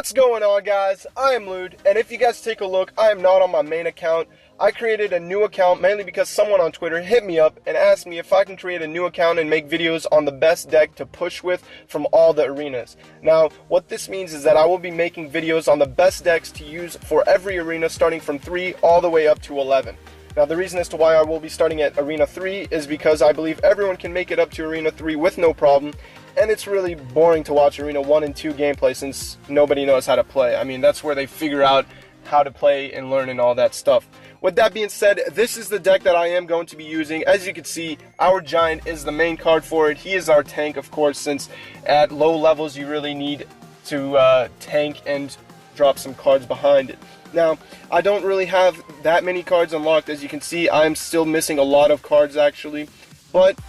What's going on, guys? I am Lude, and if you guys take a look, I am not on my main account. I created a new account mainly because someone on Twitter hit me up and asked me if I can create a new account and make videos on the best deck to push with from all the arenas. Now, what this means is that I will be making videos on the best decks to use for every arena, starting from 3 all the way up to 11. Now, the reason as to why I will be starting at Arena 3 is because I believe everyone can make it up to Arena 3 with no problem, and it's really boring to watch Arena 1 and 2 gameplay since nobody knows how to play. I mean, that's where they figure out how to play and learn and all that stuff. With that being said, this is the deck that I am going to be using. As you can see, our Giant is the main card for it. He is our tank, of course, since at low levels you really need to tank and drop some cards behind it. Now, I don't really have that many cards unlocked. As you can see, I'm still missing a lot of cards actually, but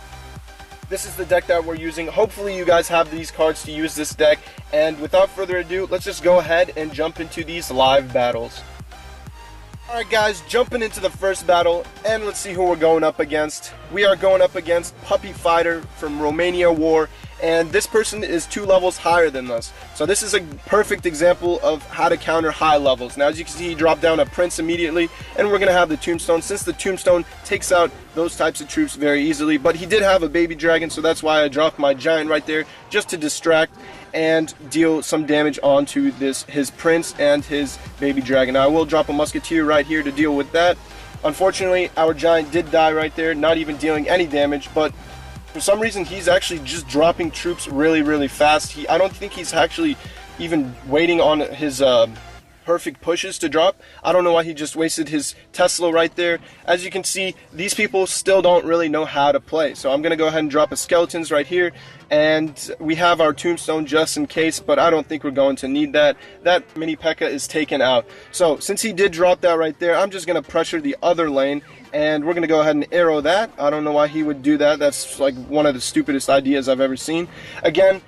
this is the deck that we're using. Hopefully you guys have these cards to use this deck, and without further ado, let's just go ahead and jump into these live battles. Alright guys, jumping into the first battle, and let's see who we're going up against. We are going up against Puppy Fighter from Romania War, and this person is 2 levels higher than us. So this is a perfect example of how to counter high levels. Now, as you can see, he dropped down a Prince immediately, and we're going to have the Tombstone, since the Tombstone takes out those types of troops very easily. But he did have a Baby Dragon, so that's why I dropped my Giant right there, just to distract and deal some damage onto his Prince and his Baby Dragon. Now, I will drop a Musketeer right here to deal with that. Unfortunately, our Giant did die right there, not even dealing any damage, but for some reason he's actually just dropping troops really fast. I don't think he's actually even waiting on his perfect pushes to drop. I don't know why he just wasted his Tesla right there. As you can see, these people still don't really know how to play. So I'm going to go ahead and drop a Skeletons right here. And we have our Tombstone just in case, but I don't think we're going to need that. That mini P.E.K.K.A. is taken out. So since he did drop that right there, I'm just going to pressure the other lane. And we're going to go ahead and arrow that. I don't know why he would do that. That's like one of the stupidest ideas I've ever seen. Again,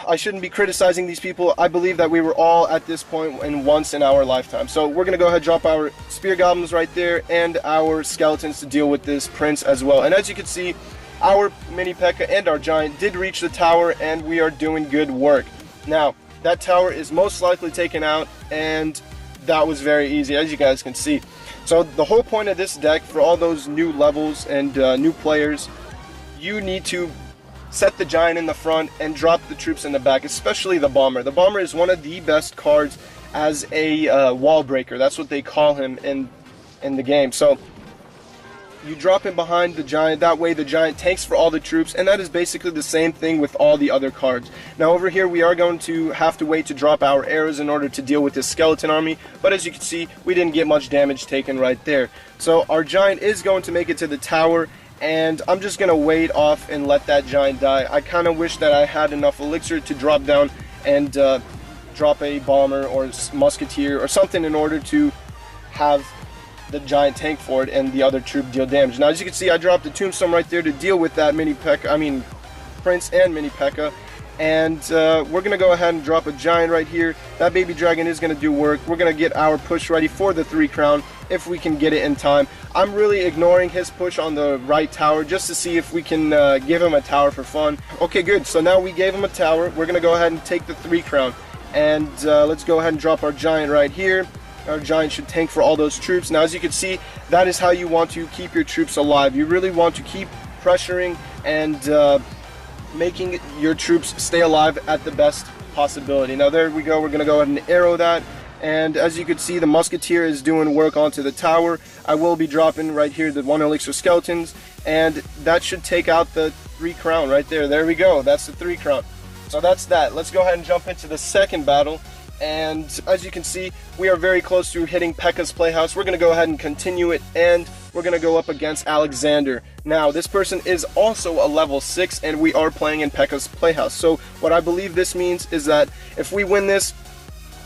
I shouldn't be criticizing these people. I believe that we were all at this point once in our lifetime. So we're going to go ahead and drop our Spear Goblins right there and our Skeletons to deal with this Prince as well. And as you can see, our mini P.E.K.K.A. and our Giant did reach the tower, and we are doing good work. Now, that tower is most likely taken out, and that was very easy, as you guys can see. So the whole point of this deck, for all those new levels and new players, you need to set the Giant in the front and drop the troops in the back, especially the Bomber. The Bomber is one of the best cards as a wall breaker. That's what they call him in the game. So you drop him behind the Giant, that way the Giant tanks for all the troops, and that is basically the same thing with all the other cards. Now over here we are going to have to wait to drop our arrows in order to deal with this skeleton army, but as you can see, we didn't get much damage taken right there. So our Giant is going to make it to the tower, and I'm just going to wait off and let that Giant die. I kind of wish that I had enough elixir to drop down and drop a Bomber or Musketeer or something in order to have the Giant tank for it and the other troop deal damage. Now, as you can see, I dropped the Tombstone right there to deal with that Prince and mini P.E.K.K.A. And we're going to go ahead and drop a Giant right here. That Baby Dragon is going to do work. We're going to get our push ready for the 3 crown if we can get it in time. I'm really ignoring his push on the right tower just to see if we can give him a tower for fun. Okay, good. So now we gave him a tower. We're going to go ahead and take the 3 crown. And let's go ahead and drop our Giant right here. Our Giant should tank for all those troops. Now, as you can see, that is how you want to keep your troops alive. You really want to keep pressuring and making your troops stay alive at the best possibility. Now, there we go. We're going to go ahead and arrow that. And as you can see, the Musketeer is doing work onto the tower. I will be dropping right here the 1 elixir Skeletons, and that should take out the 3 crown right there. There we go. That's the 3 crown. So that's that. Let's go ahead and jump into the second battle. And as you can see, we are very close to hitting P.E.K.K.A.'s Playhouse. We're going to go ahead and continue it, and we're going to go up against Alexander. Now, this person is also a level 6, and we are playing in P.E.K.K.A.'s Playhouse. So what I believe this means is that if we win this,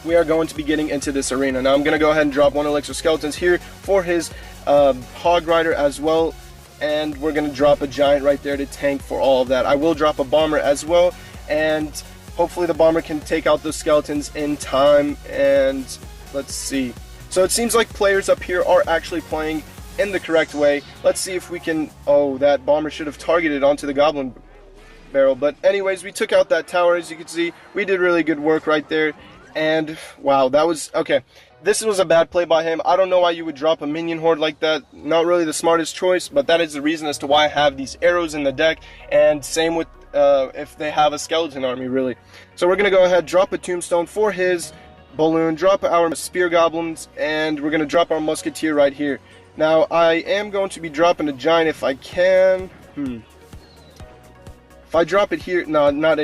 we are going to be getting into this arena. Now, I'm going to go ahead and drop 1 elixir Skeletons here for his Hog Rider as well, and we're going to drop a Giant right there to tank for all of that. I will drop a Bomber as well, and hopefully the Bomber can take out those Skeletons in time. And let's see. So it seems like players up here are actually playing in the correct way. Let's see if we can... Oh, that Bomber should have targeted onto the Goblin barrel. But anyways, we took out that tower. As you can see, we did really good work right there. And wow, that was okay. This was a bad play by him. I don't know why you would drop a minion horde like that. Not really the smartest choice, but that is the reason as to why I have these arrows in the deck. And same with if they have a skeleton army, really. So we're going to go ahead, drop a tombstone for his balloon, drop our spear goblins, and we're going to drop our musketeer right here. Now, I am going to be dropping a giant if I can. If I drop it here, no, not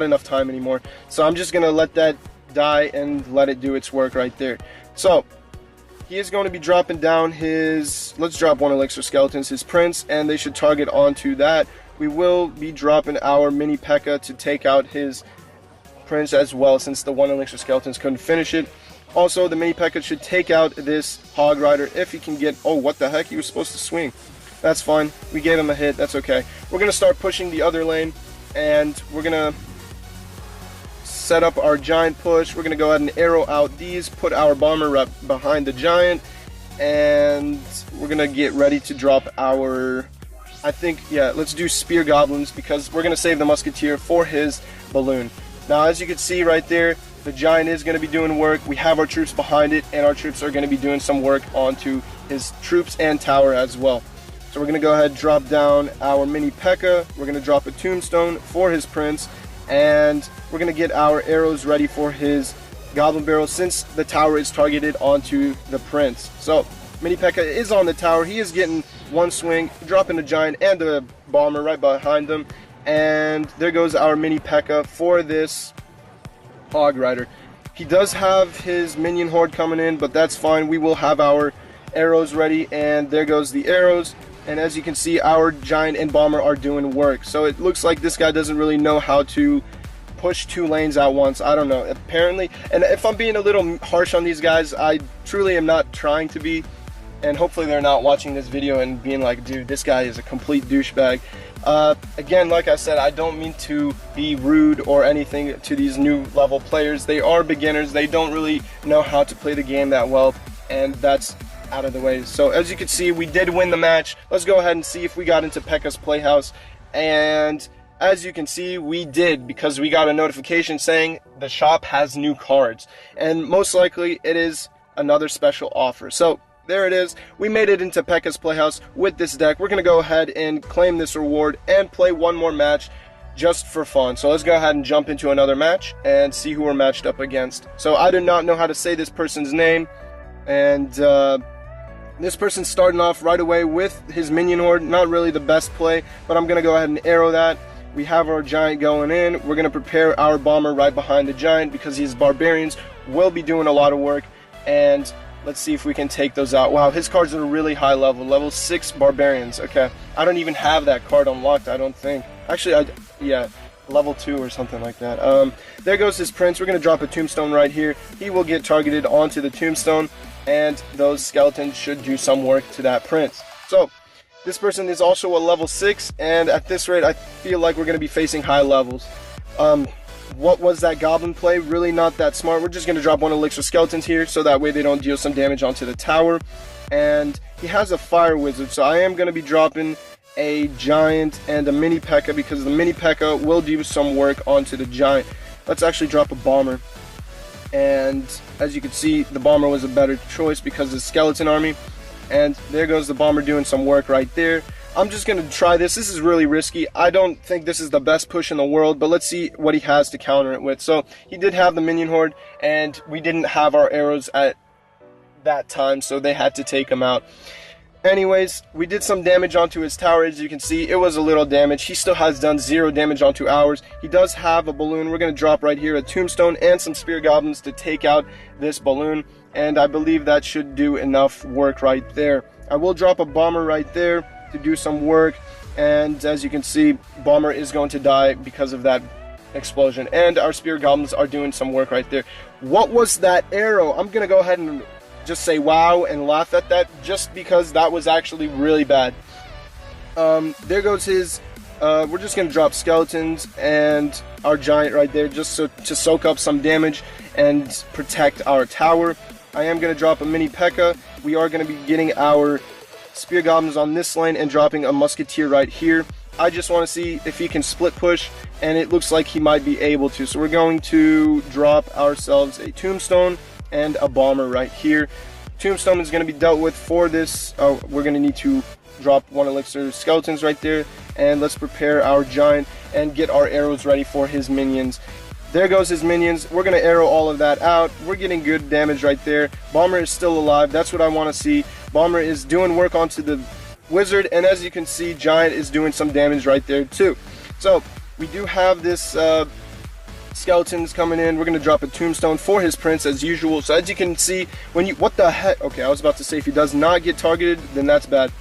enough time anymore. So I'm just going to let that die and let it do its work right there. So he is going to be dropping down his, let's drop one elixir skeletons, his prince, and they should target onto that. We will be dropping our mini P.E.K.K.A. to take out his prince as well, since the one elixir skeletons couldn't finish it. Also, the mini P.E.K.K.A. should take out this hog rider if he can get, oh, what the heck, he was supposed to swing. That's fine, we gave him a hit, that's okay. We're going to start pushing the other lane, and we're going to set up our giant push. We're going to go ahead and arrow out these, put our bomber right behind the giant, and we're going to get ready to drop our, I think, yeah, let's do spear goblins, because we're going to save the musketeer for his balloon. Now, as you can see right there, the giant is going to be doing work. We have our troops behind it, and our troops are going to be doing some work onto his troops and tower as well. So we're going to go ahead and drop down our mini P.E.K.K.A. We're going to drop a tombstone for his prince, and we're going to get our arrows ready for his goblin barrel, since the tower is targeted onto the prince. So mini P.E.K.K.A. is on the tower. He is getting one swing, dropping the giant and the bomber right behind them, and there goes our mini P.E.K.K.A. for this hog rider. He does have his minion horde coming in, but that's fine. We will have our arrows ready, and there goes the arrows. And as you can see, our giant and bomber are doing work. So it looks like this guy doesn't really know how to push two lanes at once. I don't know, apparently. And if I'm being a little harsh on these guys, I truly am not trying to be. And hopefully they're not watching this video and being like, dude, this guy is a complete douchebag. Again, like I said, I don't mean to be rude or anything to these new level players. They are beginners. They don't really know how to play the game that well, and that's out of the way. So as you can see, we did win the match. Let's go ahead and see if we got into P.E.K.K.A.'s playhouse. And as you can see, we did, because we got a notification saying the shop has new cards, and most likely it is another special offer. So there it is. We made it into P.E.K.K.A.'s playhouse with this deck. We're going to go ahead and claim this reward and play one more match just for fun. So let's go ahead and jump into another match and see who we're matched up against. So I do not know how to say this person's name, and this person's starting off right away with his minion horde. Not really the best play, but I'm going to go ahead and arrow that. We have our giant going in. We're going to prepare our bomber right behind the giant, because his barbarians will be doing a lot of work, and let's see if we can take those out. Wow, his cards are really high level. Level 6 barbarians. Okay, I don't even have that card unlocked, I don't think. Actually, yeah, level 2 or something like that. There goes his prince. We're going to drop a tombstone right here. He will get targeted onto the tombstone, and those skeletons should do some work to that prince. So this person is also a level 6, and at this rate, I feel like we're going to be facing high levels. What was that goblin play? Really not that smart. We're just going to drop one elixir skeletons here, so that way they don't deal some damage onto the tower. And he has a fire wizard, so I am going to be dropping a giant and a mini P.E.K.K.A. because the mini P.E.K.K.A. will do some work onto the giant. Let's actually drop a bomber. And as you can see, the bomber was a better choice because of the skeleton army. And there goes the bomber doing some work right there. I'm just going to try this. This is really risky. I don't think this is the best push in the world, but let's see what he has to counter it with. So he did have the minion horde, and we didn't have our arrows at that time, so they had to take him out. Anyways, we did some damage onto his tower. As you can see, it was a little damage. He still has done 0 damage onto ours. He does have a balloon. We're going to drop right here a tombstone and some spear goblins to take out this balloon, and I believe that should do enough work right there. I will drop a bomber right there to do some work, and as you can see, bomber is going to die because of that explosion, and our spear goblins are doing some work right there. What was that arrow? I'm going to go ahead and just say wow and laugh at that, just because that was actually really bad. There goes his, we're just going to drop skeletons and our giant right there just to soak up some damage and protect our tower. I am going to drop a mini P.E.K.K.A. We are going to be getting our spear goblins on this lane and dropping a musketeer right here. I just want to see if he can split push, and it looks like he might be able to. So we're going to drop ourselves a Tombstone and a Bomber right here. Tombstone is going to be dealt with for this. We're going to need to drop 1 elixir skeletons right there, and let's prepare our giant and get our arrows ready for his minions. There goes his minions. We're going to arrow all of that out. We're getting good damage right there. Bomber is still alive. That's what I want to see. Bomber is doing work onto the wizard, and as you can see, giant is doing some damage right there too. So we do have this skeletons coming in. We're going to drop a Tombstone for his prince as usual. So as you can see, when you, what the heck, okay, I was about to say if he does not get targeted, then that's bad.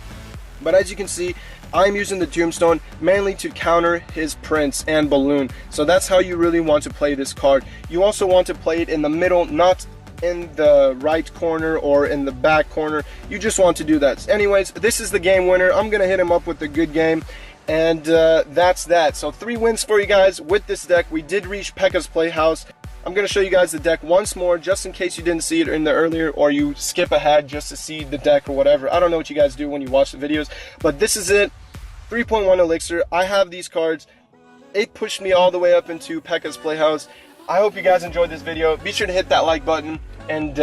But as you can see, I'm using the Tombstone mainly to counter his prince and balloon. So that's how you really want to play this card. You also want to play it in the middle, not in the right corner or in the back corner. You just want to do that. Anyways, this is the game winner. I'm gonna hit him up with a good game, and that's that. So 3 wins for you guys with this deck. We did reach Pekka's Playhouse. I'm going to show you guys the deck once more, just in case you didn't see it in the earlier, or you skip ahead just to see the deck or whatever. I don't know what you guys do when you watch the videos, but this is it. 3.1 elixir. I have these cards. It pushed me all the way up into Pekka's Playhouse. I hope you guys enjoyed this video. Be sure to hit that like button, and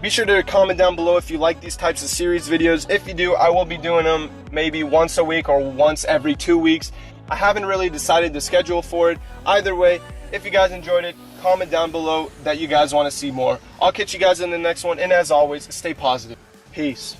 be sure to comment down below if you like these types of series videos. If you do, I will be doing them maybe once a week or once every 2 weeks. I haven't really decided the schedule for it. Either way, if you guys enjoyed it, comment down below that you guys want to see more. I'll catch you guys in the next one, and as always, stay positive. Peace.